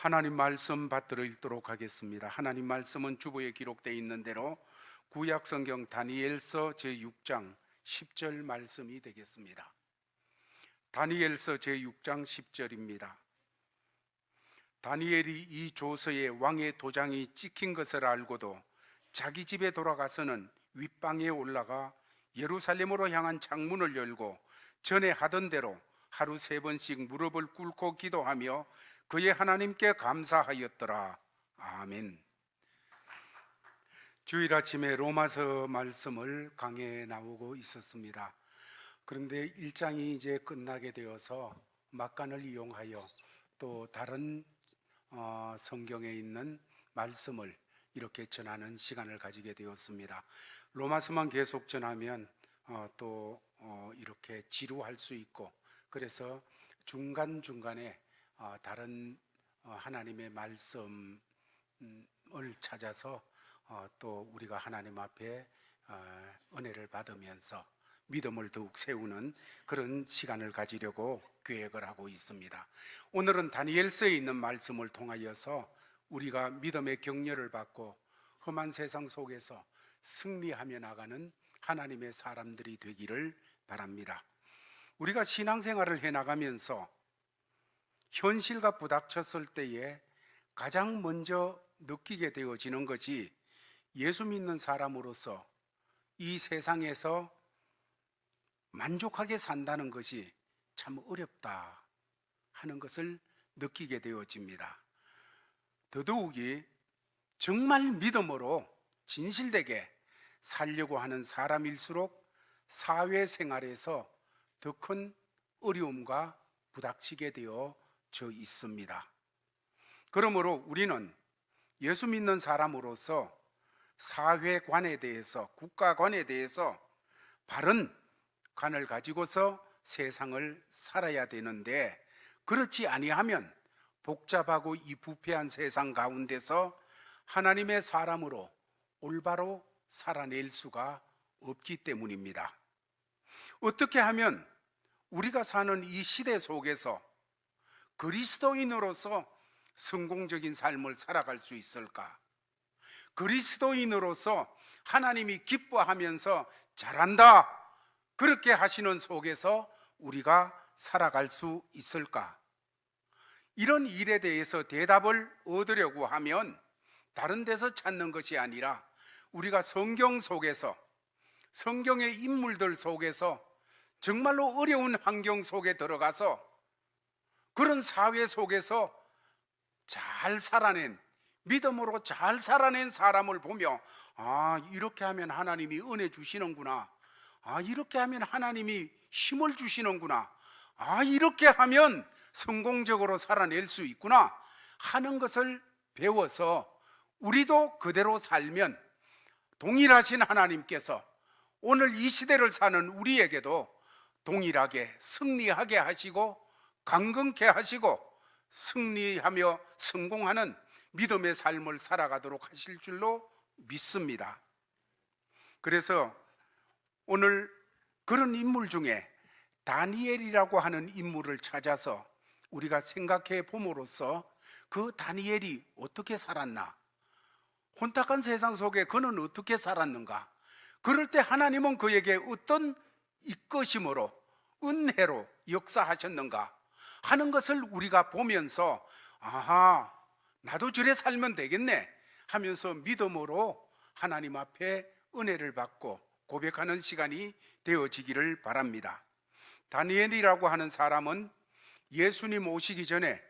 하나님 말씀 받들어 읽도록 하겠습니다. 하나님 말씀은 주보에 기록되어 있는 대로 구약 성경 다니엘서 제6장 10절 말씀이 되겠습니다. 다니엘서 제6장 10절입니다. 다니엘이 이 조서에 왕의 도장이 찍힌 것을 알고도 자기 집에 돌아가서는 윗방에 올라가 예루살렘으로 향한 창문을 열고 전에 하던 대로 하루 3번씩 무릎을 꿇고 기도하며 그의 하나님께 감사하였더라. 아멘. 주일 아침에 로마서 말씀을 강해에 나오고 있었습니다. 그런데 1장이 이제 끝나게 되어서 막간을 이용하여 또 다른 성경에 있는 말씀을 이렇게 전하는 시간을 가지게 되었습니다. 로마서만 계속 전하면 또 이렇게 지루할 수 있고, 그래서 중간중간에 다른 하나님의 말씀을 찾아서 또 우리가 하나님 앞에 은혜를 받으면서 믿음을 더욱 세우는 그런 시간을 가지려고 계획을 하고 있습니다. 오늘은 다니엘서에 있는 말씀을 통하여서 우리가 믿음의 격려를 받고 험한 세상 속에서 승리하며 나가는 하나님의 사람들이 되기를 바랍니다. 우리가 신앙생활을 해나가면서 현실과 부닥쳤을 때에 가장 먼저 느끼게 되어지는 것이 예수 믿는 사람으로서 이 세상에서 만족하게 산다는 것이 참 어렵다 하는 것을 느끼게 되어집니다. 더더욱이 정말 믿음으로 진실되게 살려고 하는 사람일수록 사회생활에서 더 큰 어려움과 부닥치게 되어져 있습니다. 그러므로 우리는 예수 믿는 사람으로서 사회관에 대해서, 국가관에 대해서 바른 관을 가지고서 세상을 살아야 되는데, 그렇지 아니하면 복잡하고 이 부패한 세상 가운데서 하나님의 사람으로 올바로 살아낼 수가 없기 때문입니다. 어떻게 하면 우리가 사는 이 시대 속에서 그리스도인으로서 성공적인 삶을 살아갈 수 있을까? 그리스도인으로서 하나님이 기뻐하면서 잘한다, 그렇게 하시는 속에서 우리가 살아갈 수 있을까? 이런 일에 대해서 대답을 얻으려고 하면 다른 데서 찾는 것이 아니라 우리가 성경 속에서, 성경의 인물들 속에서 정말로 어려운 환경 속에 들어가서 그런 사회 속에서 잘 살아낸, 믿음으로 잘 살아낸 사람을 보며 이렇게 하면 하나님이 은혜 주시는구나, 이렇게 하면 하나님이 힘을 주시는구나, 이렇게 하면 성공적으로 살아낼 수 있구나 하는 것을 배워서 우리도 그대로 살면 동일하신 하나님께서 오늘 이 시대를 사는 우리에게도 동일하게 승리하게 하시고 강건케 하시고 승리하며 성공하는 믿음의 삶을 살아가도록 하실 줄로 믿습니다. 그래서 오늘 그런 인물 중에 다니엘이라고 하는 인물을 찾아서 우리가 생각해 봄으로써 그 다니엘이 어떻게 살았나, 혼탁한 세상 속에 그는 어떻게 살았는가, 그럴 때 하나님은 그에게 어떤 이끄심으로, 은혜로 역사하셨는가 하는 것을 우리가 보면서 나도 저래 살면 되겠네 하면서 믿음으로 하나님 앞에 은혜를 받고 고백하는 시간이 되어지기를 바랍니다. 다니엘이라고 하는 사람은 예수님 오시기 전에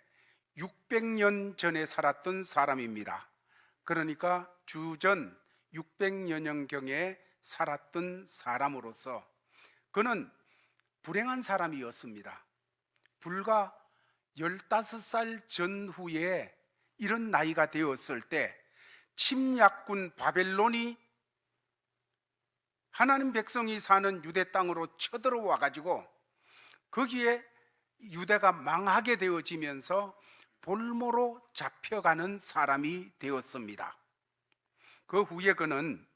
600년 전에 살았던 사람입니다. 그러니까 주전 600년경에 살았던 사람으로서 그는 불행한 사람이었습니다. 불과 15살 전후에 이런 나이가 되었을 때 침략군 바벨론이 하나님 백성이 사는 유대 땅으로 쳐들어와 가지고 거기에 유대가 망하게 되어지면서 볼모로 잡혀가는 사람이 되었습니다. 그 후에 그는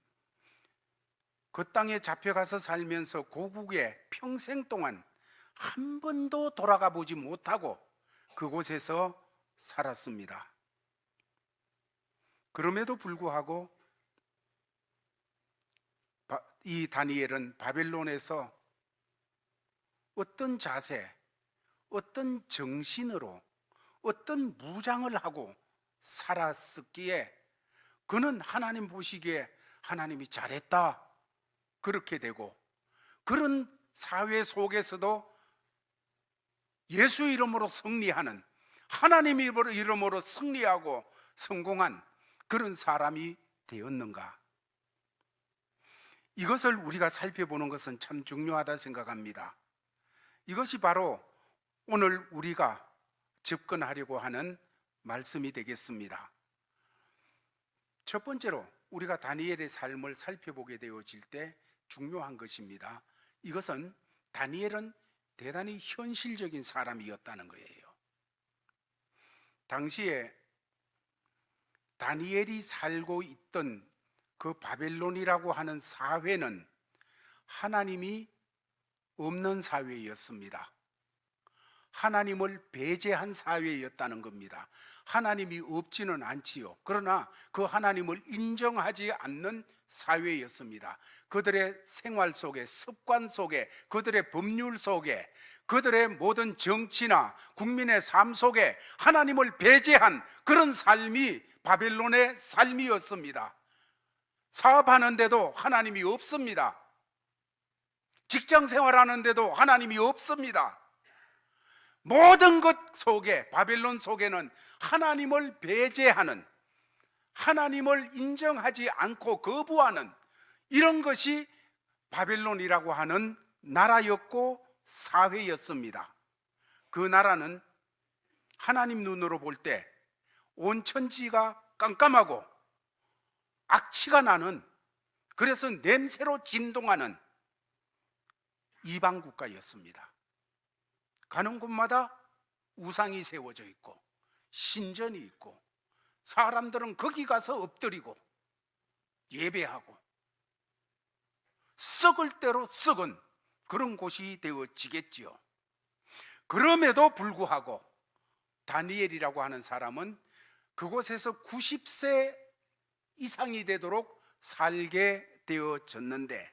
그 땅에 잡혀가서 살면서 고국에 평생 동안 한 번도 돌아가 보지 못하고 그곳에서 살았습니다. 그럼에도 불구하고 이 다니엘은 바벨론에서 어떤 자세, 어떤 정신으로, 어떤 무장을 하고 살았었기에 그는 하나님 보시기에 하나님이 잘했다 그렇게 되고, 그런 사회 속에서도 예수 이름으로 승리하는, 하나님 이름으로 승리하고 성공한 그런 사람이 되었는가? 이것을 우리가 살펴보는 것은 참 중요하다 생각합니다. 이것이 바로 오늘 우리가 접근하려고 하는 말씀이 되겠습니다. 첫 번째로 우리가 다니엘의 삶을 살펴보게 되어질 때 중요한 것입니다. 이것은 다니엘은 대단히 현실적인 사람이었다는 거예요. 당시에 다니엘이 살고 있던 그 바벨론이라고 하는 사회는 하나님이 없는 사회였습니다. 하나님을 배제한 사회였다는 겁니다. 하나님이 없지는 않지요. 그러나 그 하나님을 인정하지 않는 사회였습니다. 그들의 생활 속에, 습관 속에, 그들의 법률 속에, 그들의 모든 정치나 국민의 삶 속에 하나님을 배제한 그런 삶이 바벨론의 삶이었습니다. 사업하는데도 하나님이 없습니다. 직장 생활하는데도 하나님이 없습니다. 모든 것 속에, 바벨론 속에는 하나님을 배제하는, 하나님을 인정하지 않고 거부하는 이런 것이 바벨론이라고 하는 나라였고 사회였습니다. 그 나라는 하나님 눈으로 볼 때 온 천지가 깜깜하고 악취가 나는, 그래서 냄새로 진동하는 이방 국가였습니다. 가는 곳마다 우상이 세워져 있고 신전이 있고 사람들은 거기 가서 엎드리고 예배하고 썩을 대로 썩은 그런 곳이 되어지겠지요. 그럼에도 불구하고 다니엘이라고 하는 사람은 그곳에서 90세 이상이 되도록 살게 되어졌는데,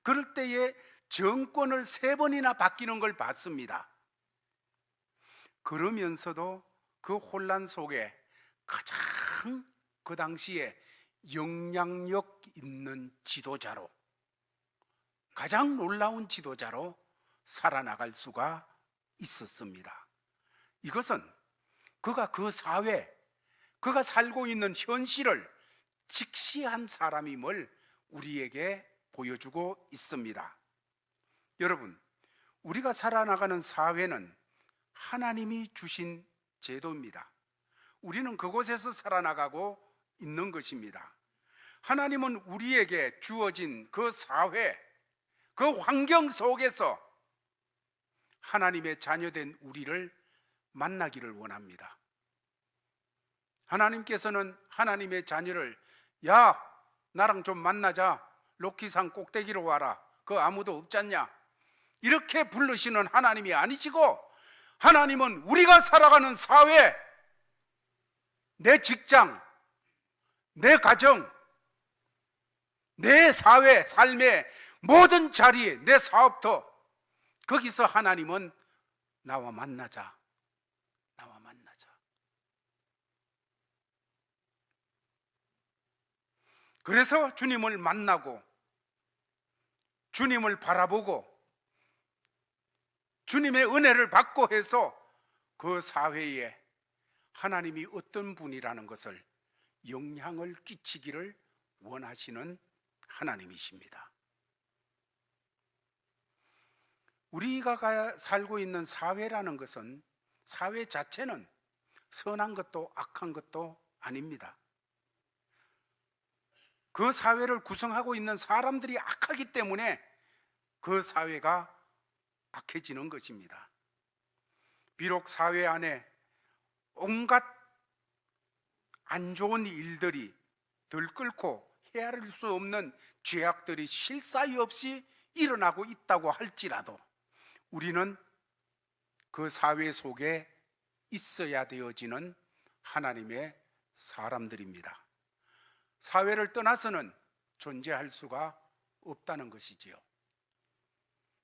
그럴 때에 정권을 3번이나 바뀌는 걸 봤습니다. 그러면서도 그 혼란 속에 가장 그 당시에 영향력 있는 지도자로, 가장 놀라운 지도자로 살아나갈 수가 있었습니다. 이것은 그가 그 사회, 그가 살고 있는 현실을 직시한 사람임을 우리에게 보여주고 있습니다. 여러분, 우리가 살아나가는 사회는 하나님이 주신 제도입니다. 우리는 그곳에서 살아나가고 있는 것입니다. 하나님은 우리에게 주어진 그 사회, 그 환경 속에서 하나님의 자녀된 우리를 만나기를 원합니다. 하나님께서는 하나님의 자녀를 야, 나랑 좀 만나자, 로키산 꼭대기로 와라, 그 아무도 없잖냐, 이렇게 부르시는 하나님이 아니시고, 하나님은 우리가 살아가는 사회, 내 직장, 내 가정, 내 사회, 삶의 모든 자리, 내 사업터, 거기서 하나님은 나와 만나자, 나와 만나자. 그래서 주님을 만나고 주님을 바라보고 주님의 은혜를 받고 해서 그 사회에 하나님이 어떤 분이라는 것을 영향을 끼치기를 원하시는 하나님이십니다. 우리가 살고 있는 사회라는 것은, 사회 자체는 선한 것도 악한 것도 아닙니다. 그 사회를 구성하고 있는 사람들이 악하기 때문에 그 사회가 악해지는 것입니다. 비록 사회 안에 온갖 안 좋은 일들이 들끓고 헤아릴 수 없는 죄악들이 쉴 사이 없이 일어나고 있다고 할지라도 우리는 그 사회 속에 있어야 되어지는 하나님의 사람들입니다. 사회를 떠나서는 존재할 수가 없다는 것이지요.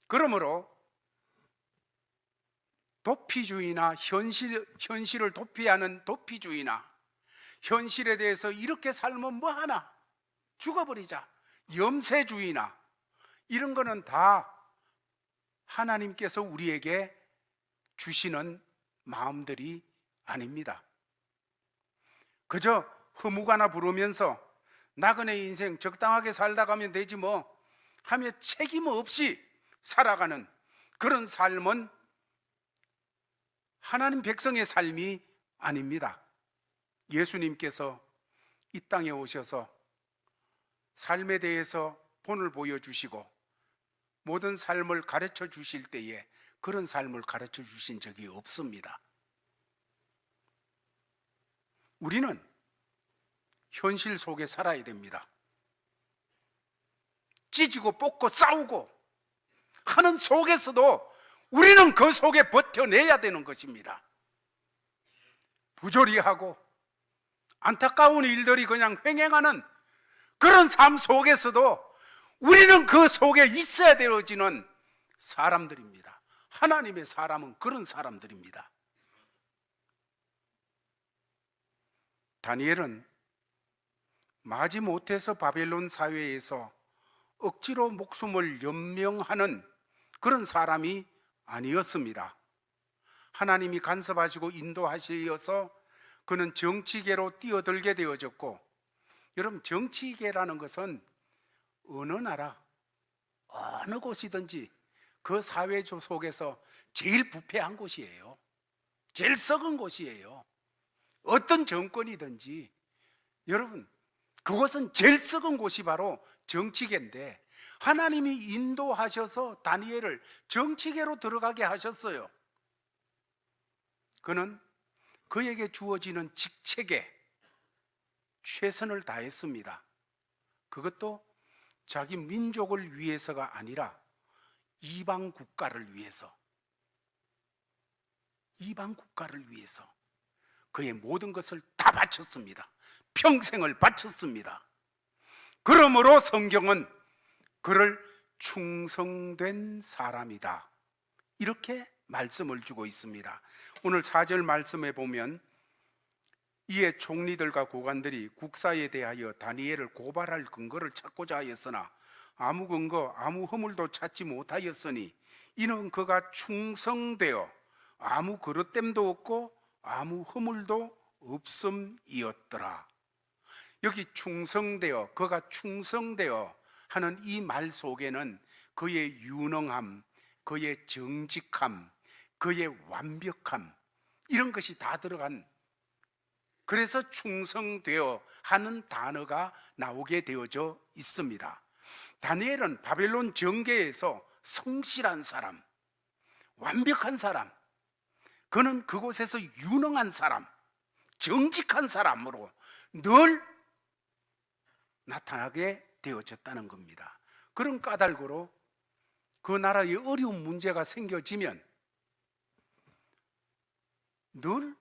그러므로 도피주의나 현실을 도피하는 도피주의나 현실에 대해서 이렇게 살면 뭐하나, 죽어버리자, 염세주의나 이런 거는 다 하나님께서 우리에게 주시는 마음들이 아닙니다. 그저 허무가나 부르면서 나그네 인생 적당하게 살다 가면 되지 뭐 하며 책임 없이 살아가는 그런 삶은 하나님 백성의 삶이 아닙니다. 예수님께서 이 땅에 오셔서 삶에 대해서 본을 보여주시고 모든 삶을 가르쳐 주실 때에 그런 삶을 가르쳐 주신 적이 없습니다. 우리는 현실 속에 살아야 됩니다. 찢고 뽑고 싸우고 하는 속에서도 우리는 그 속에 버텨내야 되는 것입니다. 부조리하고 안타까운 일들이 그냥 횡행하는 그런 삶 속에서도 우리는 그 속에 있어야 되어지는 사람들입니다. 하나님의 사람은 그런 사람들입니다. 다니엘은 마지못해서 바벨론 사회에서 억지로 목숨을 연명하는 그런 사람이 아니었습니다. 하나님이 간섭하시고 인도하시어서 그는 정치계로 뛰어들게 되어졌고, 여러분, 정치계라는 것은 어느 나라, 어느 곳이든지 그 사회 속에서 제일 부패한 곳이에요. 제일 썩은 곳이에요. 어떤 정권이든지 여러분, 그것은 제일 썩은 곳이 바로 정치계인데 하나님이 인도하셔서 다니엘을 정치계로 들어가게 하셨어요. 그는 그에게 주어지는 직책에 최선을 다했습니다. 그것도 자기 민족을 위해서가 아니라 이방 국가를 위해서, 이방 국가를 위해서 그의 모든 것을 다 바쳤습니다. 평생을 바쳤습니다. 그러므로 성경은 그를 충성된 사람이다, 이렇게 말씀을 주고 있습니다. 오늘 4절 말씀에 보면 이에 총리들과 고관들이 국사에 대하여 다니엘을 고발할 근거를 찾고자 하였으나 아무 근거, 아무 허물도 찾지 못하였으니 이는 그가 충성되어 아무 그릇됨도 없고 아무 허물도 없음이었더라. 여기 충성되어, 그가 충성되어 하는 이 말 속에는 그의 유능함, 그의 정직함, 그의 완벽함, 이런 것이 다 들어간, 그래서 충성되어 하는 단어가 나오게 되어져 있습니다. 다니엘은 바벨론 정계에서 성실한 사람, 완벽한 사람, 그는 그곳에서 유능한 사람, 정직한 사람으로 늘 나타나게 되어졌다는 겁니다. 그런 까닭으로 그 나라에 어려운 문제가 생겨지면 늘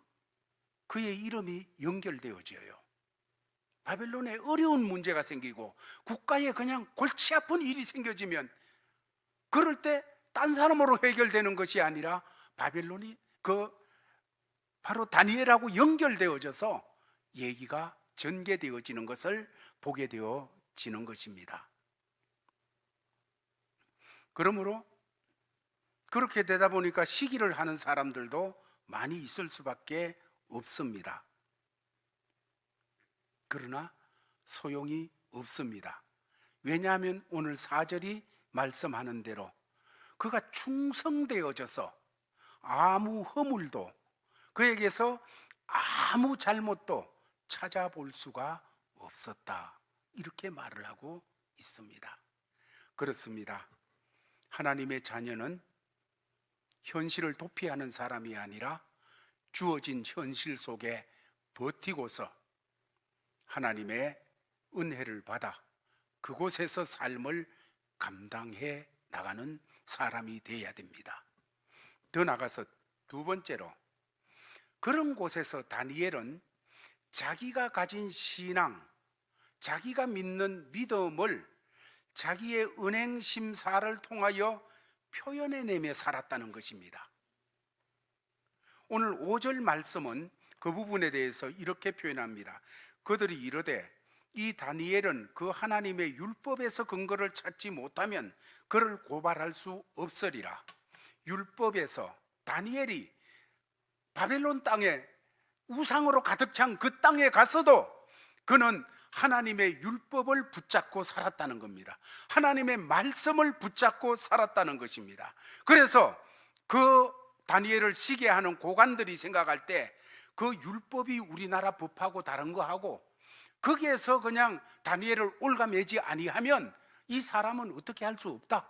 그의 이름이 연결되어져요. 바벨론에 어려운 문제가 생기고 국가에 그냥 골치 아픈 일이 생겨지면 그럴 때 딴 사람으로 해결되는 것이 아니라 바벨론이 바로 다니엘하고 연결되어져서 얘기가 전개되어지는 것을 보게 되어지는 것입니다. 그러므로 그렇게 되다 보니까 시기를 하는 사람들도 많이 있을 수밖에 없습니다. 그러나 소용이 없습니다. 왜냐하면 오늘 4절이 말씀하는 대로 그가 충성되어져서 아무 허물도, 그에게서 아무 잘못도 찾아볼 수가 없었다, 이렇게 말을 하고 있습니다. 그렇습니다. 하나님의 자녀는 현실을 도피하는 사람이 아니라 주어진 현실 속에 버티고서 하나님의 은혜를 받아 그곳에서 삶을 감당해 나가는 사람이 되어야 됩니다. 더 나아가서 두 번째로, 그런 곳에서 다니엘은 자기가 가진 신앙, 자기가 믿는 믿음을 자기의 은행 심사를 통하여 표현해내며 살았다는 것입니다. 오늘 5절 말씀은 그 부분에 대해서 이렇게 표현합니다. 그들이 이르되 이 다니엘은 그 하나님의 율법에서 근거를 찾지 못하면 그를 고발할 수 없으리라. 율법에서 다니엘이 바벨론 땅에 우상으로 가득 찬 그 땅에 가서도 그는 하나님의 율법을 붙잡고 살았다는 겁니다. 하나님의 말씀을 붙잡고 살았다는 것입니다. 그래서 그 다니엘을 시기하는 고관들이 생각할 때 그 율법이 우리나라 법하고 다른 거하고 거기에서 그냥 다니엘을 올가매지 아니하면 이 사람은 어떻게 할 수 없다.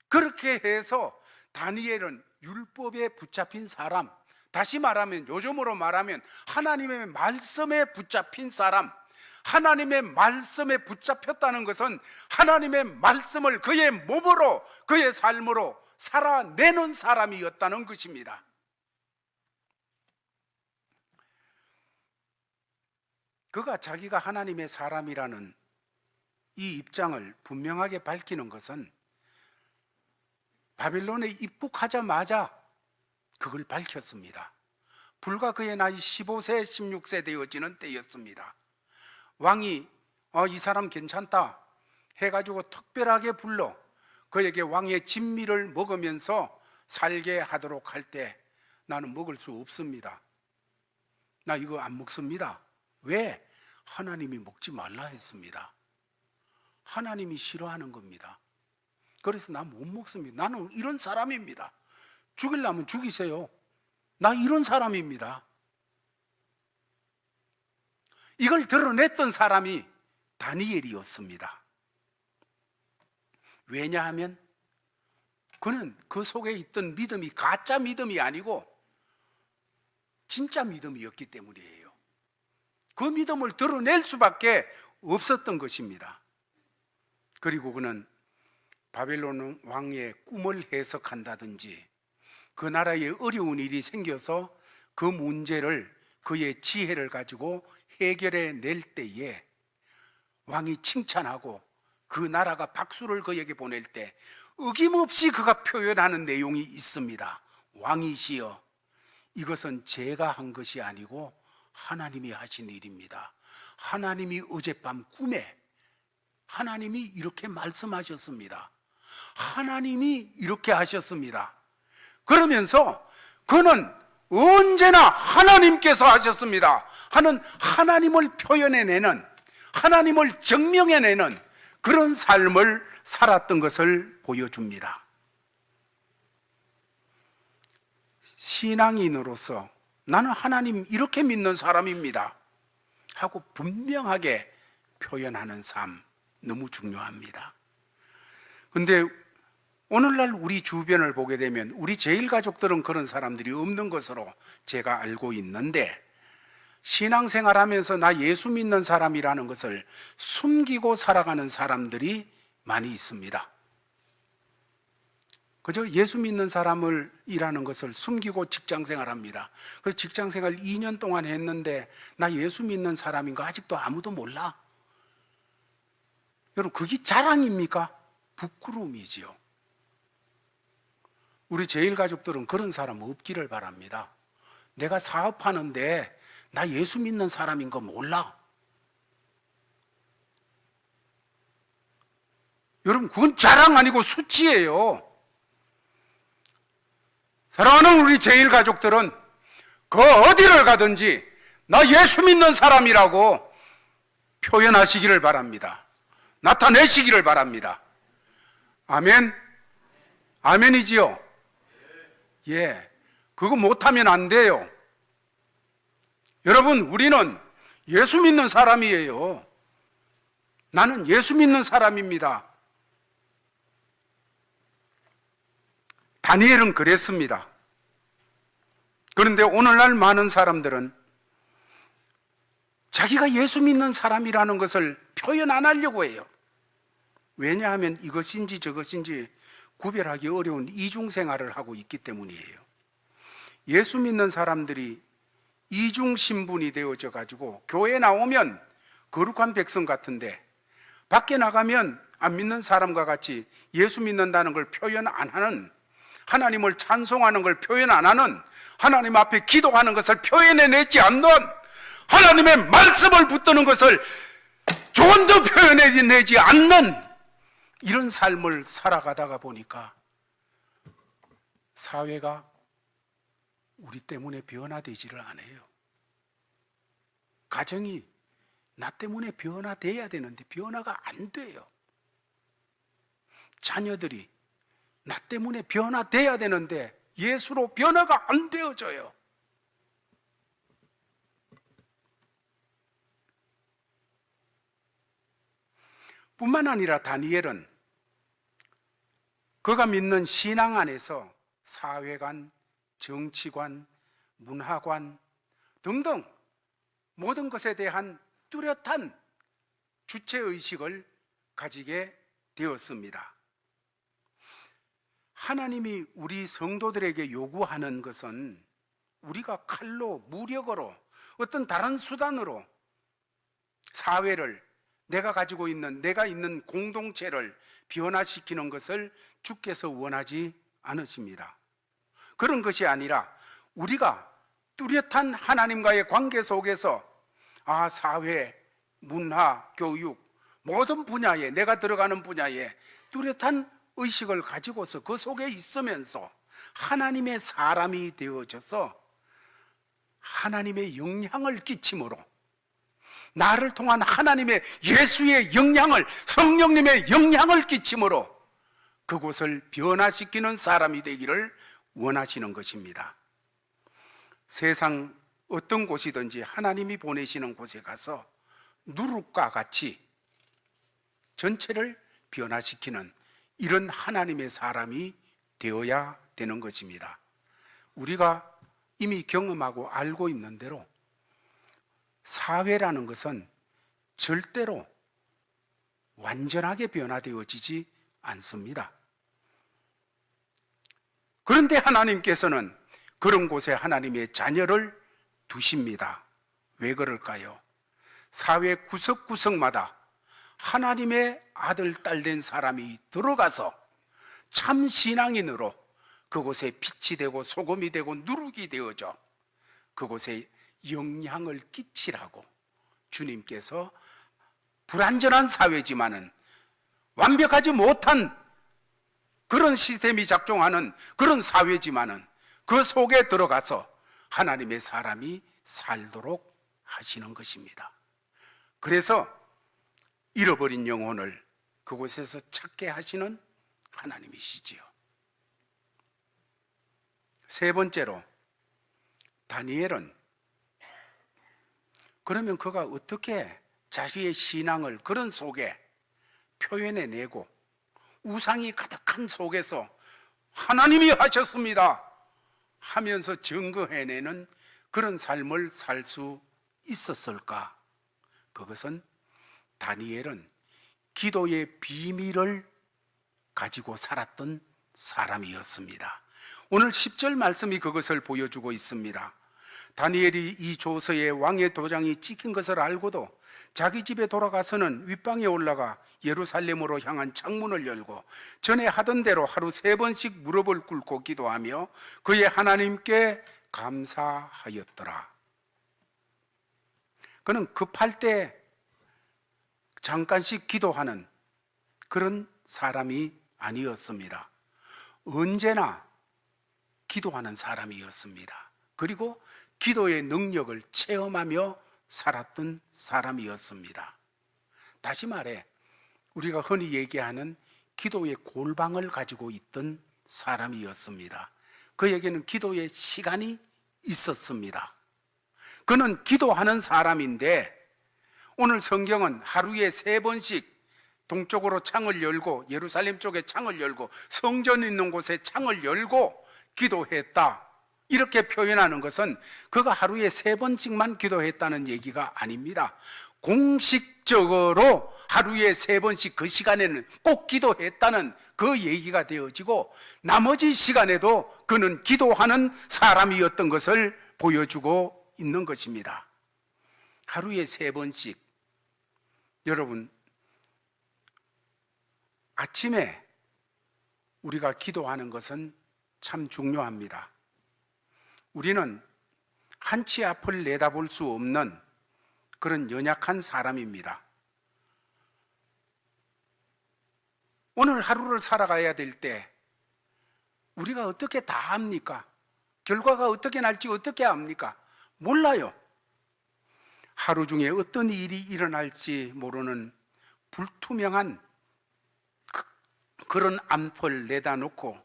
그렇게 해서 다니엘은 율법에 붙잡힌 사람, 다시 말하면 요즘으로 말하면 하나님의 말씀에 붙잡힌 사람, 하나님의 말씀에 붙잡혔다는 것은 하나님의 말씀을 그의 몸으로 그의 삶으로 살아내는 사람이었다는 것입니다. 그가 자기가 하나님의 사람이라는 이 입장을 분명하게 밝히는 것은 바빌론에 입국하자마자 그걸 밝혔습니다. 불과 그의 나이 15세, 16세 되어지는 때였습니다. 왕이 이 사람 괜찮다 해가지고 특별하게 불러 그에게 왕의 진미를 먹으면서 살게 하도록 할 때 나는 먹을 수 없습니다. 나 이거 안 먹습니다. 왜? 하나님이 먹지 말라 했습니다. 하나님이 싫어하는 겁니다. 그래서 나 못 먹습니다. 나는 이런 사람입니다. 죽이려면 죽이세요. 나 이런 사람입니다. 이걸 드러냈던 사람이 다니엘이었습니다. 왜냐하면 그는 그 속에 있던 믿음이 가짜 믿음이 아니고 진짜 믿음이었기 때문이에요. 그 믿음을 드러낼 수밖에 없었던 것입니다. 그리고 그는 바벨론 왕의 꿈을 해석한다든지 그 나라에 어려운 일이 생겨서 그 문제를 그의 지혜를 가지고 해결해 낼 때에 왕이 칭찬하고 그 나라가 박수를 그에게 보낼 때 어김없이 그가 표현하는 내용이 있습니다. 왕이시여, 이것은 제가 한 것이 아니고 하나님이 하신 일입니다. 하나님이 어젯밤 꿈에 하나님이 이렇게 말씀하셨습니다. 하나님이 이렇게 하셨습니다. 그러면서 그는 언제나 하나님께서 하셨습니다 하는 하나님을 표현해내는, 하나님을 증명해내는 그런 삶을 살았던 것을 보여줍니다. 신앙인으로서 나는 하나님 이렇게 믿는 사람입니다 하고 분명하게 표현하는 삶 너무 중요합니다. 그런데 오늘날 우리 주변을 보게 되면 우리 제일 가족들은 그런 사람들이 없는 것으로 제가 알고 있는데, 신앙생활하면서 나 예수 믿는 사람이라는 것을 숨기고 살아가는 사람들이 많이 있습니다. 그저 예수 믿는 사람을 일하는 것을 숨기고 직장생활합니다. 그래서 직장생활 2년 동안 했는데 나 예수 믿는 사람인 거 아직도 아무도 몰라. 여러분, 그게 자랑입니까? 부끄러움이지요. 우리 제일 가족들은 그런 사람 없기를 바랍니다. 내가 사업하는데 나 예수 믿는 사람인 거 몰라. 여러분, 그건 자랑 아니고 수치예요. 사랑하는 우리 제일 가족들은 그 어디를 가든지 나 예수 믿는 사람이라고 표현하시기를 바랍니다. 나타내시기를 바랍니다. 아멘? 아멘이지요? 예, 그거 못하면 안 돼요. 여러분, 우리는 예수 믿는 사람이에요. 나는 예수 믿는 사람입니다. 다니엘은 그랬습니다. 그런데 오늘날 많은 사람들은 자기가 예수 믿는 사람이라는 것을 표현 안 하려고 해요. 왜냐하면 이것인지 저것인지 구별하기 어려운 이중생활을 하고 있기 때문이에요. 예수 믿는 사람들이 이중 신분이 되어져 가지고 교회 나오면 거룩한 백성 같은데 밖에 나가면 안 믿는 사람과 같이 예수 믿는다는 걸 표현 안 하는, 하나님을 찬송하는 걸 표현 안 하는, 하나님 앞에 기도하는 것을 표현해내지 않는, 하나님의 말씀을 붙드는 것을 조금도 표현해내지 않는 이런 삶을 살아가다가 보니까 사회가 우리 때문에 변화되지를 않아요. 가정이 나 때문에 변화돼야 되는데 변화가 안 돼요. 자녀들이 나 때문에 변화돼야 되는데 예수로 변화가 안 되어져요. 뿐만 아니라 다니엘은 그가 믿는 신앙 안에서 사회관, 정치관, 문화관 등등 모든 것에 대한 뚜렷한 주체의식을 가지게 되었습니다. 하나님이 우리 성도들에게 요구하는 것은 우리가 칼로, 무력으로, 어떤 다른 수단으로 사회를, 내가 가지고 있는, 내가 있는 공동체를 변화시키는 것을 주께서 원하지 않으십니다. 그런 것이 아니라 우리가 뚜렷한 하나님과의 관계 속에서 사회, 문화, 교육 모든 분야에, 내가 들어가는 분야에 뚜렷한 의식을 가지고서 그 속에 있으면서 하나님의 사람이 되어져서 하나님의 영향을 끼침으로, 나를 통한 하나님의 예수의 영향을, 성령님의 영향을 끼침으로 그곳을 변화시키는 사람이 되기를 원하시는 것입니다. 세상 어떤 곳이든지 하나님이 보내시는 곳에 가서 누룩과 같이 전체를 변화시키는 이런 하나님의 사람이 되어야 되는 것입니다. 우리가 이미 경험하고 알고 있는 대로 사회라는 것은 절대로 완전하게 변화되어지지 않습니다. 그런데 하나님께서는 그런 곳에 하나님의 자녀를 두십니다. 왜 그럴까요? 사회 구석구석마다 하나님의 아들, 딸 된 사람이 들어가서 참 신앙인으로 그곳에 빛이 되고 소금이 되고 누룩이 되어져 그곳에 영향을 끼치라고 주님께서 불완전한 사회지만은 완벽하지 못한 그런 시스템이 작동하는 그런 사회지만은 그 속에 들어가서 하나님의 사람이 살도록 하시는 것입니다. 그래서 잃어버린 영혼을 그곳에서 찾게 하시는 하나님이시지요. 세 번째로, 다니엘은 그러면 그가 어떻게 자기의 신앙을 그런 속에 표현해내고 우상이 가득한 속에서 하나님이 하셨습니다 하면서 증거해내는 그런 삶을 살 수 있었을까? 그것은 다니엘은 기도의 비밀을 가지고 살았던 사람이었습니다. 오늘 10절 말씀이 그것을 보여주고 있습니다. 다니엘이 이 조서에 왕의 도장이 찍힌 것을 알고도 자기 집에 돌아가서는 윗방에 올라가 예루살렘으로 향한 창문을 열고 전에 하던 대로 하루 3번씩 무릎을 꿇고 기도하며 그의 하나님께 감사하였더라. 그는 급할 때 잠깐씩 기도하는 그런 사람이 아니었습니다. 언제나 기도하는 사람이었습니다. 그리고 기도의 능력을 체험하며 살았던 사람이었습니다. 다시 말해 우리가 흔히 얘기하는 기도의 골방을 가지고 있던 사람이었습니다. 그에게는 기도의 시간이 있었습니다. 그는 기도하는 사람인데 오늘 성경은 하루에 3번씩 동쪽으로 창을 열고 예루살렘 쪽에 창을 열고 성전 있는 곳에 창을 열고 기도했다 이렇게 표현하는 것은 그가 하루에 3번씩만 기도했다는 얘기가 아닙니다. 공식적으로 하루에 3번씩 그 시간에는 꼭 기도했다는 그 얘기가 되어지고 나머지 시간에도 그는 기도하는 사람이었던 것을 보여주고 있는 것입니다. 하루에 3번씩. 여러분, 아침에 우리가 기도하는 것은 참 중요합니다. 우리는 한치 앞을 내다볼 수 없는 그런 연약한 사람입니다. 오늘 하루를 살아가야 될 때 우리가 어떻게 다 압니까? 결과가 어떻게 날지 어떻게 압니까? 몰라요. 하루 중에 어떤 일이 일어날지 모르는 불투명한 그런 암풀 내다 놓고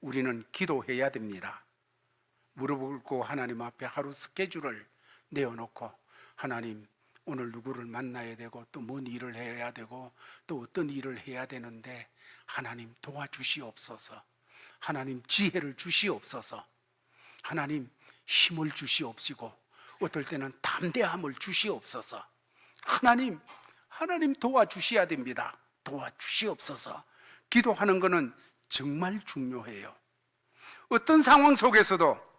우리는 기도해야 됩니다. 무릎 꿇고 하나님 앞에 하루 스케줄을 내어놓고, 하나님, 오늘 누구를 만나야 되고 또 뭔 일을 해야 되고 또 어떤 일을 해야 되는데 하나님 도와주시옵소서. 하나님 지혜를 주시옵소서. 하나님 힘을 주시옵시고 어떨 때는 담대함을 주시옵소서. 하나님 도와주셔야 됩니다. 도와주시옵소서. 기도하는 것은 정말 중요해요. 어떤 상황 속에서도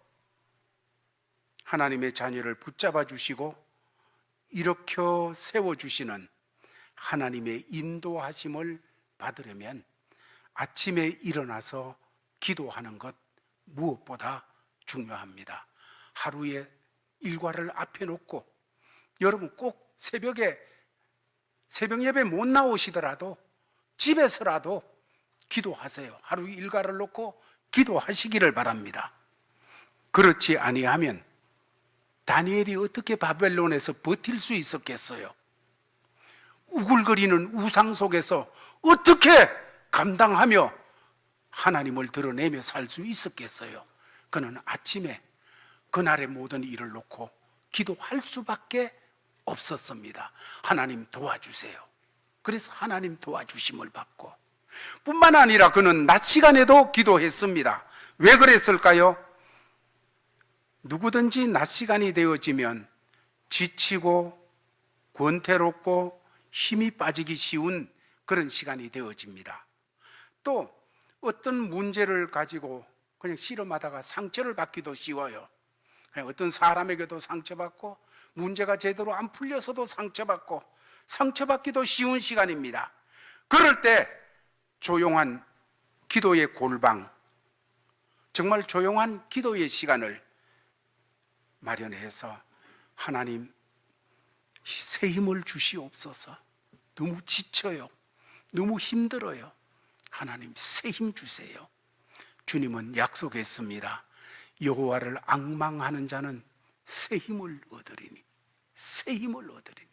하나님의 자녀를 붙잡아 주시고 일으켜 세워주시는 하나님의 인도하심을 받으려면 아침에 일어나서 기도하는 것 무엇보다 중요합니다. 하루에 일과를 앞에 놓고, 여러분 꼭 새벽 예배 못 나오시더라도 집에서라도 기도하세요. 하루 일과를 놓고 기도하시기를 바랍니다. 그렇지 아니하면 다니엘이 어떻게 바벨론에서 버틸 수 있었겠어요? 우글거리는 우상 속에서 어떻게 감당하며 하나님을 드러내며 살 수 있었겠어요? 그는 아침에 그날의 모든 일을 놓고 기도할 수밖에 없었습니다. 하나님 도와주세요. 그래서 하나님 도와주심을 받고, 뿐만 아니라 그는 낮 시간에도 기도했습니다. 왜 그랬을까요? 누구든지 낮 시간이 되어지면 지치고 권태롭고 힘이 빠지기 쉬운 그런 시간이 되어집니다. 또 어떤 문제를 가지고 그냥 씨름하다가 상처를 받기도 쉬워요. 그냥 어떤 사람에게도 상처받고 문제가 제대로 안 풀려서도 상처받기도 쉬운 시간입니다. 그럴 때 조용한 기도의 골방, 정말 조용한 기도의 시간을 마련해서 하나님 새 힘을 주시옵소서. 너무 지쳐요. 너무 힘들어요. 하나님 새 힘 주세요. 주님은 약속했습니다. 여호와를 앙망하는 자는 새 힘을 얻으리니, 새 힘을 얻으리니.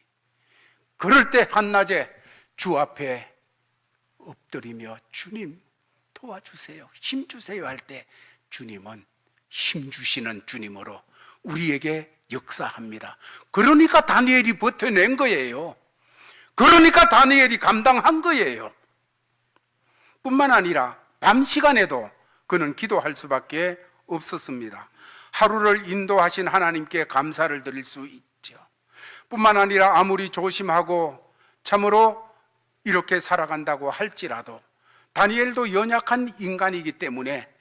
그럴 때 한낮에 주 앞에 엎드리며 주님 도와주세요, 힘 주세요 할 때 주님은 힘 주시는 주님으로 우리에게 역사합니다. 그러니까 다니엘이 버텨낸 거예요. 그러니까 다니엘이 감당한 거예요. 뿐만 아니라 밤 시간에도 그는 기도할 수밖에 없었습니다. 하루를 인도하신 하나님께 감사를 드릴 수 있죠. 뿐만 아니라 아무리 조심하고 참으로 이렇게 살아간다고 할지라도 다니엘도 연약한 인간이기 때문에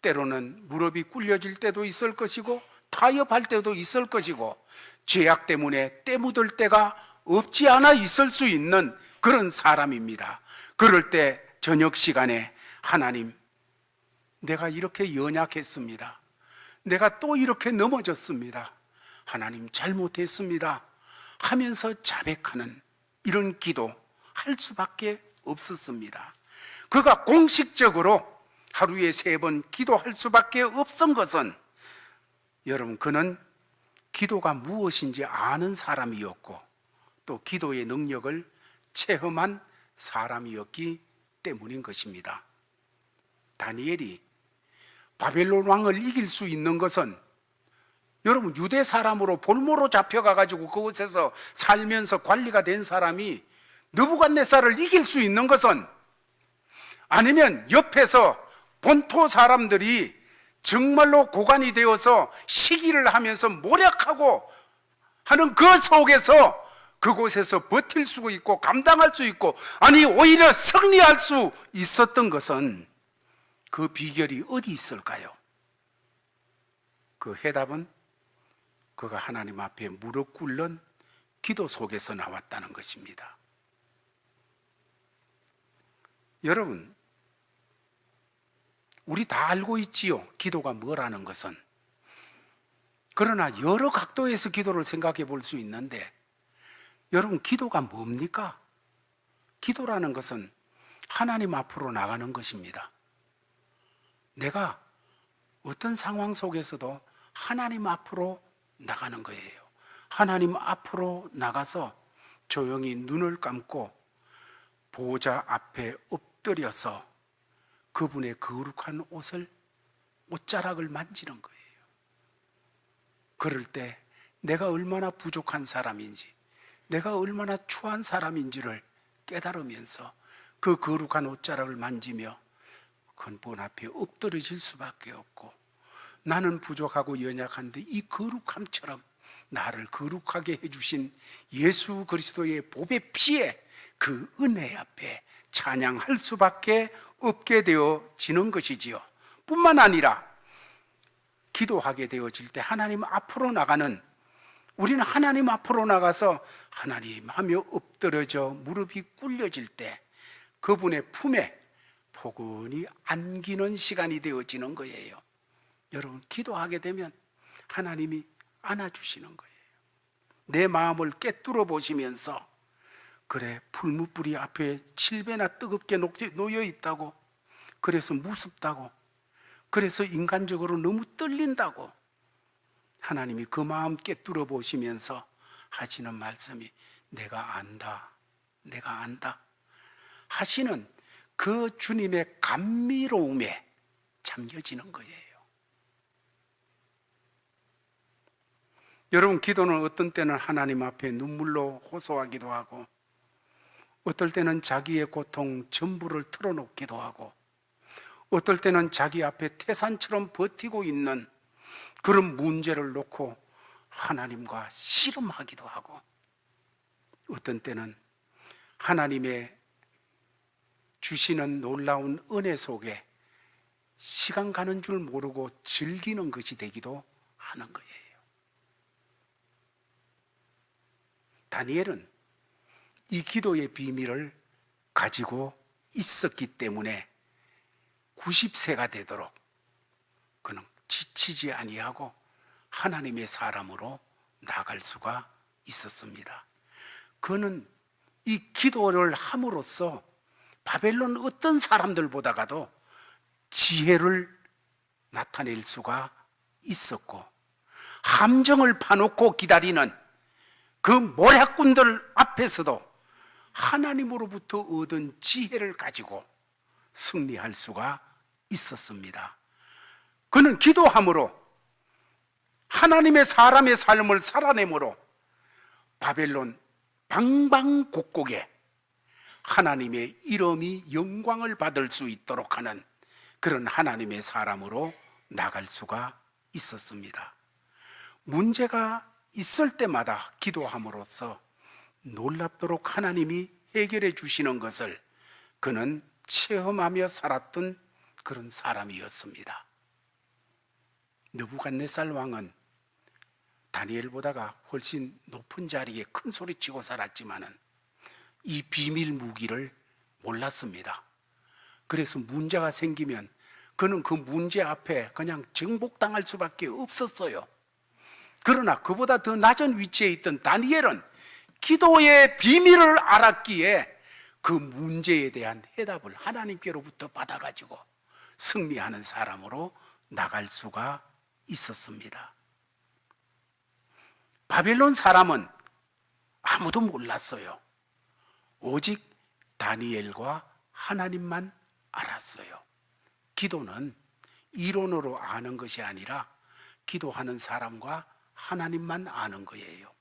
때로는 무릎이 꿇려질 때도 있을 것이고 타협할 때도 있을 것이고 죄악 때문에 때 묻을 때가 없지 않아 있을 수 있는 그런 사람입니다. 그럴 때 저녁 시간에 하나님, 내가 이렇게 연약했습니다. 내가 또 이렇게 넘어졌습니다. 하나님 잘못했습니다 하면서 자백하는 이런 기도 할 수밖에 없었습니다. 그가 공식적으로 하루에 3번 기도할 수밖에 없은 것은, 여러분, 그는 기도가 무엇인지 아는 사람이었고 또 기도의 능력을 체험한 사람이었기 때문인 것입니다. 다니엘이 바벨론 왕을 이길 수 있는 것은, 여러분, 유대 사람으로 볼모로 잡혀가 가지고 그곳에서 살면서 관리가 된 사람이 느부갓네살을 이길 수 있는 것은, 아니면 옆에서 본토 사람들이 정말로 고관이 되어서 시기를 하면서 모략하고 하는 그 속에서 그곳에서 버틸 수 있고 감당할 수 있고, 아니 오히려 승리할 수 있었던 것은, 그 비결이 어디 있을까요? 그 해답은 그가 하나님 앞에 무릎 꿇는 기도 속에서 나왔다는 것입니다. 여러분, 우리 다 알고 있지요, 기도가 뭐라는 것은. 그러나 여러 각도에서 기도를 생각해 볼 수 있는데, 여러분, 기도가 뭡니까? 기도라는 것은 하나님 앞으로 나가는 것입니다. 내가 어떤 상황 속에서도 하나님 앞으로 나가는 거예요. 하나님 앞으로 나가서 조용히 눈을 감고 보호자 앞에 엎드려서 그분의 거룩한 옷자락을 만지는 거예요. 그럴 때 내가 얼마나 부족한 사람인지, 내가 얼마나 추한 사람인지를 깨달으면서 그 거룩한 옷자락을 만지며 근본 앞에 엎드려질 수밖에 없고, 나는 부족하고 연약한데 이 거룩함처럼 나를 거룩하게 해주신 예수 그리스도의 보배 피에 그 은혜 앞에 찬양할 수밖에 없게 되어지는 것이지요. 뿐만 아니라 기도하게 되어질 때 하나님 앞으로 나가는, 우리는 하나님 앞으로 나가서 하나님 하며 엎드려져 무릎이 꿇려질 때 그분의 품에 포근히 안기는 시간이 되어지는 거예요. 여러분, 기도하게 되면 하나님이 안아주시는 거예요. 내 마음을 꿰뚫어 보시면서, 그래, 풀무불이 앞에 7배나 뜨겁게 놓여 있다고, 그래서 무섭다고, 그래서 인간적으로 너무 떨린다고, 하나님이 그 마음 꿰뚫어 보시면서 하시는 말씀이 내가 안다, 내가 안다 하시는 그 주님의 감미로움에 잠겨지는 거예요. 여러분, 기도는 어떤 때는 하나님 앞에 눈물로 호소하기도 하고, 어떨 때는 자기의 고통 전부를 털어놓기도 하고, 어떨 때는 자기 앞에 태산처럼 버티고 있는 그런 문제를 놓고 하나님과 씨름하기도 하고, 어떤 때는 하나님의 주시는 놀라운 은혜 속에 시간 가는 줄 모르고 즐기는 것이 되기도 하는 거예요. 다니엘은 이 기도의 비밀을 가지고 있었기 때문에 90세가 되도록 그는 지치지 아니하고 하나님의 사람으로 나아갈 수가 있었습니다. 그는 이 기도를 함으로써 바벨론 어떤 사람들보다가도 지혜를 나타낼 수가 있었고, 함정을 파놓고 기다리는 그 모략꾼들 앞에서도 하나님으로부터 얻은 지혜를 가지고 승리할 수가 있었습니다. 그는 기도함으로, 하나님의 사람의 삶을 살아내므로 바벨론 방방곡곡에 하나님의 이름이 영광을 받을 수 있도록 하는 그런 하나님의 사람으로 나갈 수가 있었습니다. 문제가 있을 때마다 기도함으로써 놀랍도록 하나님이 해결해 주시는 것을 그는 체험하며 살았던 그런 사람이었습니다. 느부갓네살 왕은 다니엘보다가 훨씬 높은 자리에 큰 소리치고 살았지만은 이 비밀 무기를 몰랐습니다. 그래서 문제가 생기면 그는 그 문제 앞에 그냥 정복당할 수밖에 없었어요. 그러나 그보다 더 낮은 위치에 있던 다니엘은 기도의 비밀을 알았기에 그 문제에 대한 해답을 하나님께로부터 받아가지고 승리하는 사람으로 나갈 수가 있었습니다. 바벨론 사람은 아무도 몰랐어요. 오직 다니엘과 하나님만 알았어요. 기도는 이론으로 아는 것이 아니라 기도하는 사람과 하나님만 아는 거예요.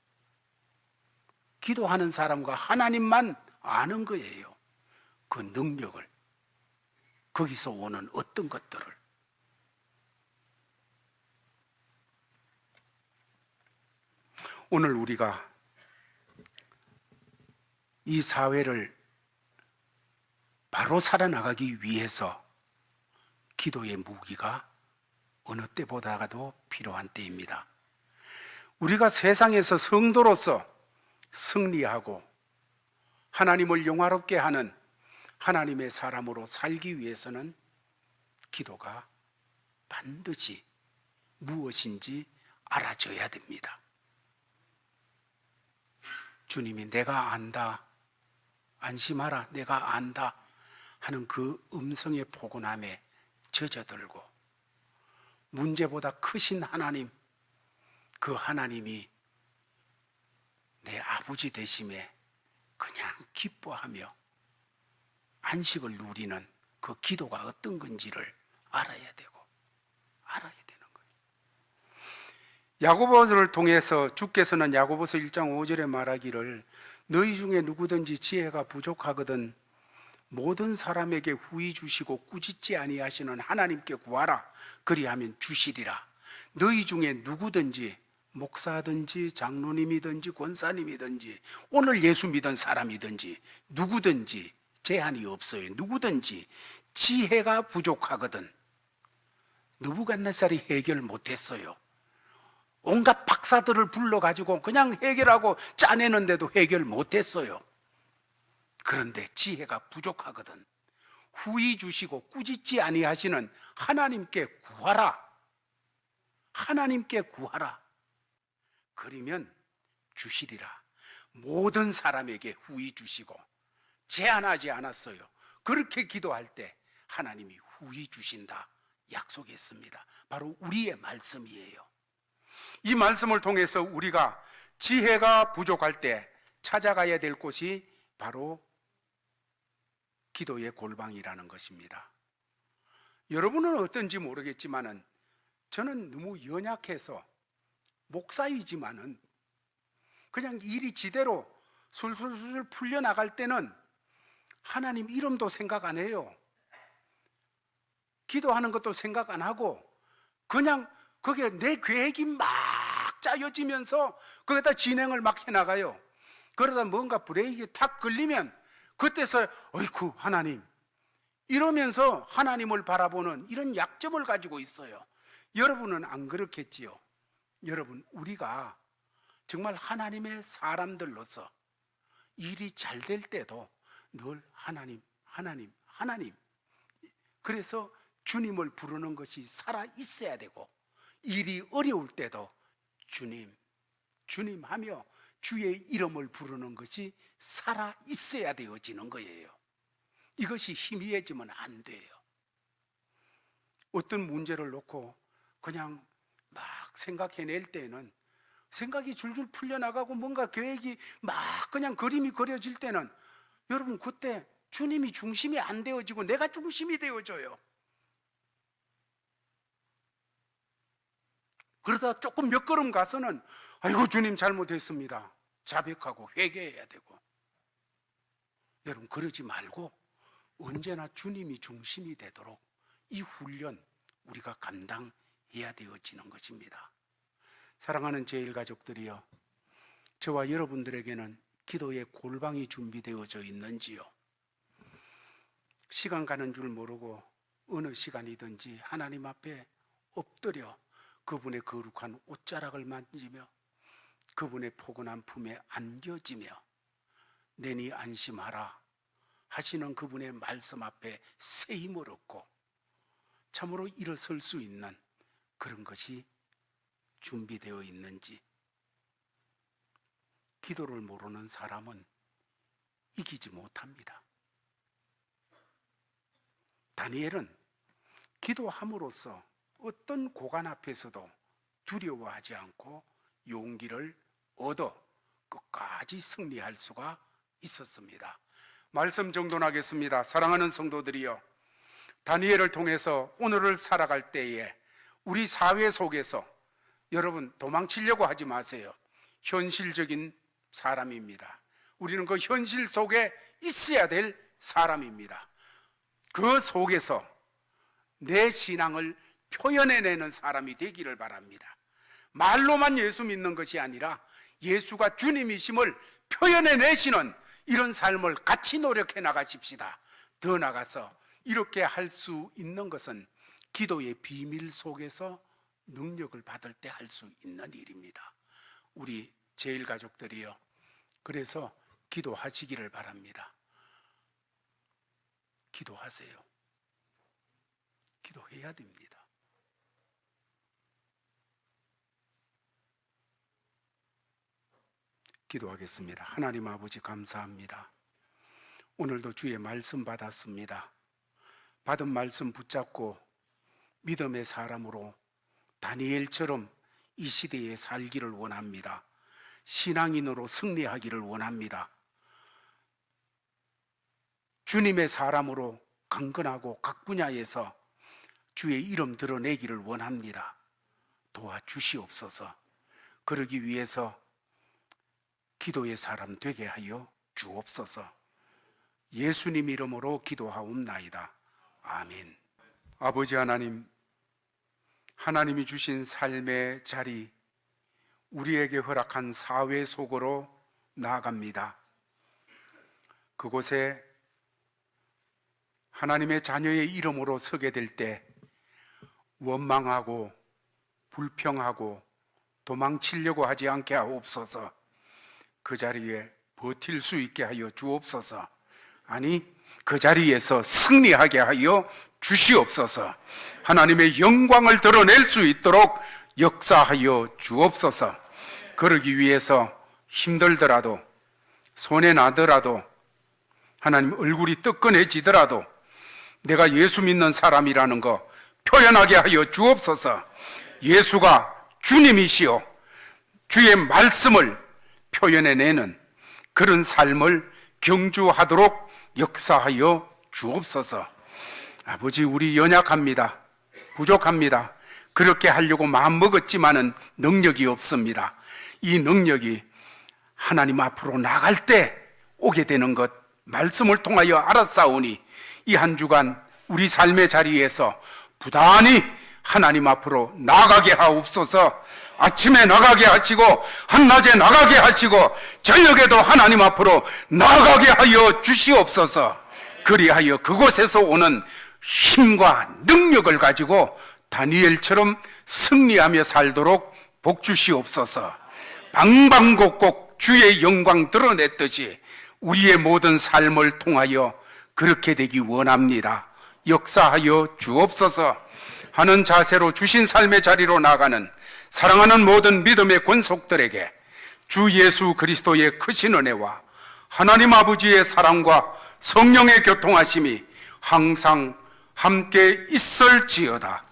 기도하는 사람과 하나님만 아는 거예요. 그 능력을, 거기서 오는 어떤 것들을. 오늘 우리가 이 사회를 바로 살아나가기 위해서 기도의 무기가 어느 때보다도 필요한 때입니다. 우리가 세상에서 성도로서 승리하고 하나님을 영화롭게 하는 하나님의 사람으로 살기 위해서는 기도가 반드시 무엇인지 알아줘야 됩니다. 주님이 내가 안다, 안심하라, 내가 안다 하는 그 음성의 포근함에 젖어들고 문제보다 크신 하나님, 그 하나님이 내 아버지 되심에 그냥 기뻐하며 안식을 누리는 그 기도가 어떤 건지를 알아야 되고 알아야 되는 거예요. 야고보서를 통해서 주께서는 야고보서 1장 5절에 말하기를 너희 중에 누구든지 지혜가 부족하거든 모든 사람에게 후히 주시고 꾸짖지 아니하시는 하나님께 구하라 그리하면 주시리라. 너희 중에 누구든지 목사든지 장로님이든지 권사님이든지 오늘 예수 믿은 사람이든지 누구든지 제한이 없어요. 누구든지 지혜가 부족하거든. 느부갓네살이 해결 못했어요. 온갖 박사들을 불러가지고 그냥 해결하고 짜내는데도 해결 못했어요. 그런데 지혜가 부족하거든 후히 주시고 꾸짖지 아니하시는 하나님께 구하라. 하나님께 구하라. 그러면 주시리라. 모든 사람에게 후히 주시고 제한하지 않았어요. 그렇게 기도할 때 하나님이 후히 주신다 약속했습니다. 바로 우리의 말씀이에요. 이 말씀을 통해서 우리가 지혜가 부족할 때 찾아가야 될 곳이 바로 기도의 골방이라는 것입니다. 여러분은 어떤지 모르겠지만은 저는 너무 연약해서 목사이지만은 그냥 일이 지대로 술술술 풀려나갈 때는 하나님 이름도 생각 안 해요. 기도하는 것도 생각 안 하고 그냥 그게 내 계획이 막 짜여지면서 거기다 진행을 막 해나가요. 그러다 뭔가 브레이크에 탁 걸리면 그때서 어이쿠 하나님 이러면서 하나님을 바라보는 이런 약점을 가지고 있어요. 여러분은 안 그렇겠지요. 여러분 우리가 정말 하나님의 사람들로서 일이 잘 될 때도 늘 하나님 하나님 하나님 그래서 주님을 부르는 것이 살아 있어야 되고 일이 어려울 때도 주님 주님 하며 주의 이름을 부르는 것이 살아 있어야 되어지는 거예요. 이것이 희미해지면 안 돼요. 어떤 문제를 놓고 그냥 막 생각해낼 때는 생각이 줄줄 풀려나가고 뭔가 계획이 막 그냥 그림이 그려질 때는 여러분 그때 주님이 중심이 안 되어지고 내가 중심이 되어져요. 그러다 조금 몇 걸음 가서는 아이고 주님 잘못했습니다. 자백하고 회개해야 되고. 여러분 그러지 말고 언제나 주님이 중심이 되도록 이 훈련 우리가 감당해야 되어지는 것입니다. 사랑하는 제1가족들이여, 저와 여러분들에게는 기도의 골방이 준비되어져 있는지요? 시간 가는 줄 모르고 어느 시간이든지 하나님 앞에 엎드려 그분의 거룩한 옷자락을 만지며 그분의 포근한 품에 안겨지며 내니 안심하라 하시는 그분의 말씀 앞에 새 힘을 얻고 참으로 일어설 수 있는 그런 것이 준비되어 있는지. 기도를 모르는 사람은 이기지 못합니다. 다니엘은 기도함으로써 어떤 고관 앞에서도 두려워하지 않고 용기를 얻어 끝까지 승리할 수가 있었습니다. 말씀 정돈하겠습니다. 사랑하는 성도들이여, 다니엘을 통해서 오늘을 살아갈 때에 우리 사회 속에서 여러분 도망치려고 하지 마세요. 현실적인 사람입니다. 우리는 그 현실 속에 있어야 될 사람입니다. 그 속에서 내 신앙을 표현해내는 사람이 되기를 바랍니다. 말로만 예수 믿는 것이 아니라 예수가 주님이심을 표현해내시는 이런 삶을 같이 노력해 나가십시다. 더 나가서 이렇게 할 수 있는 것은 기도의 비밀 속에서 능력을 받을 때 할 수 있는 일입니다. 우리 제일 가족들이요. 그래서 기도하시기를 바랍니다. 기도하세요. 기도해야 됩니다. 기도하겠습니다. 하나님 아버지 감사합니다. 오늘도 주의 말씀 받았습니다. 받은 말씀 붙잡고 믿음의 사람으로 다니엘처럼 이 시대에 살기를 원합니다. 신앙인으로 승리하기를 원합니다. 주님의 사람으로 강건하고 각 분야에서 주의 이름 드러내기를 원합니다. 도와주시옵소서. 그러기 위해서 기도의 사람 되게 하여 주옵소서. 예수님 이름으로 기도하옵나이다. 아멘. 아버지 하나님, 하나님이 주신 삶의 자리, 우리에게 허락한 사회 속으로 나아갑니다. 그곳에 하나님의 자녀의 이름으로 서게 될 때 원망하고 불평하고 도망치려고 하지 않게 하옵소서. 그 자리에 버틸 수 있게 하여 주옵소서. 아니, 그 자리에서 승리하게 하여 주시옵소서. 하나님의 영광을 드러낼 수 있도록 역사하여 주옵소서. 그러기 위해서 힘들더라도, 손에 나더라도, 하나님 얼굴이 뜨끈해지더라도 내가 예수 믿는 사람이라는 거 표현하게 하여 주옵소서. 예수가 주님이시오 주의 말씀을 표현해내는 그런 삶을 경주하도록 역사하여 주옵소서. 아버지, 우리 연약합니다. 부족합니다. 그렇게 하려고 마음먹었지만은 능력이 없습니다. 이 능력이 하나님 앞으로 나갈 때 오게 되는 것 말씀을 통하여 알았사오니 이 한 주간 우리 삶의 자리에서 부단히 하나님 앞으로 나가게 하옵소서. 아침에 나가게 하시고 한낮에 나가게 하시고 저녁에도 하나님 앞으로 나가게 하여 주시옵소서. 그리하여 그곳에서 오는 힘과 능력을 가지고 다니엘처럼 승리하며 살도록 복 주시옵소서. 방방곡곡 주의 영광 드러냈듯이 우리의 모든 삶을 통하여 그렇게 되기 원합니다. 역사하여 주옵소서. 하는 자세로 주신 삶의 자리로 나가는 사랑하는 모든 믿음의 권속들에게 주 예수 그리스도의 크신 은혜와 하나님 아버지의 사랑과 성령의 교통하심이 항상 함께 있을지어다.